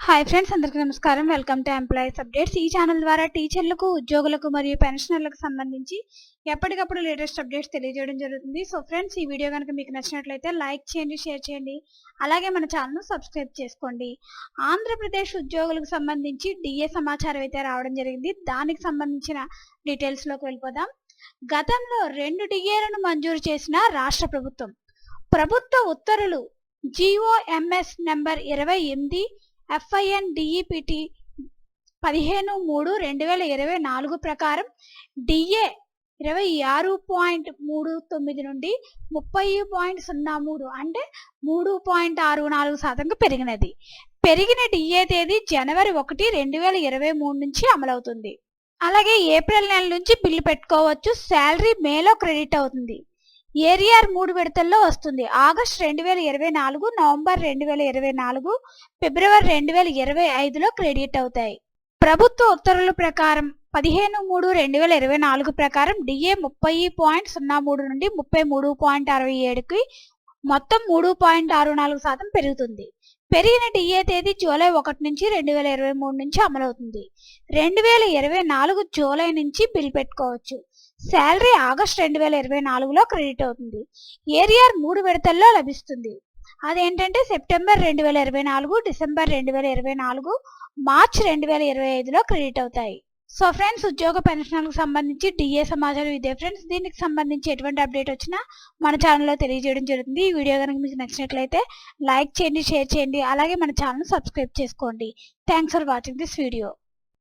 Hi friends, అందరికీ నమస్కారం. Welcome to employees updates. ఈ ఛానల్ ద్వారా టీచర్లకు, ఉద్యోగులకు మరియు పెన్షనర్లకు సంబంధించి ఎప్పటికప్పుడు లేటెస్ట్ అప్డేట్స్ తెలియజేయడం జరుగుతుంది. సో ఫ్రెండ్స్, ఈ వీడియో కనుక మీకు నచ్చినట్లయితే లైక్ చేయండి, షేర్ చేయండి, అలాగే మన ఛానల్ను సబ్స్క్రైబ్ చేసుకోండి. ఆంధ్రప్రదేశ్ ఉద్యోగులకు సంబంధించి డిఏ సమాచారం అయితే రావడం జరిగింది. దానికి సంబంధించిన డీటెయిల్స్లోకి వెళ్ళిపోదాం. గతంలో 2 డిఏలను మంజూరు చేసిన రాష్ట్ర ప్రభుత్వ ఉత్తర్వులు GOMS నెంబర్ 28 FIN-DEPT 15/3/2024 ప్రకారం డిఏ 26.39 నుండి 30.03 అంటే 3.64% పెరిగినది. పెరిగిన డిఏ తేదీ జనవరి 1, 2023 నుంచి అమలవుతుంది. అలాగే ఏప్రిల్ నెల నుంచి బిల్లు పెట్టుకోవచ్చు. శాలరీ మేలో క్రెడిట్ అవుతుంది. ఏరియర్ 3 విడతల్లో వస్తుంది. ఆగస్టు 2024, నవంబర్ 2024, ఫిబ్రవరి 2025లో క్రెడిట్ అవుతాయి. ప్రభుత్వ ఉత్తర్వుల ప్రకారం 15/3/2024 ప్రకారం డిఏ 30.03 నుండి 33.67కి మొత్తం 3.64% పెరుగుతుంది. పెరిగిన డిఏ తేదీ జూలై 1 నుంచి 2023 నుంచి అమలవుతుంది. 2024 జూలై నుంచి బిల్ పెట్టుకోవచ్చు. శాలరీ ఆగస్టు 2024లో క్రెడిట్ అవుతుంది. ఏరియర్ 3 విడతల్లో లభిస్తుంది. అదేంటంటే సెప్టెంబర్ 2024, డిసెంబర్ 2024, మార్చ్ 2025లో క్రెడిట్ అవుతాయి. సో ఫ్రెండ్స్, ఉద్యోగ పెన్షన్లకు సంబంధించి డిఏ సమాచారం ఇదే ఫ్రెండ్స్. దీనికి సంబంధించి ఎటువంటి అప్డేట్ వచ్చినా మన ఛానల్లో తెలియజేయడం జరుగుతుంది. ఈ వీడియో కనుక మీకు నచ్చినట్లయితే లైక్ చేయండి, షేర్ చేయండి, అలాగే మన ఛానల్ సబ్స్క్రైబ్ చేసుకోండి. Thanks for watching this video.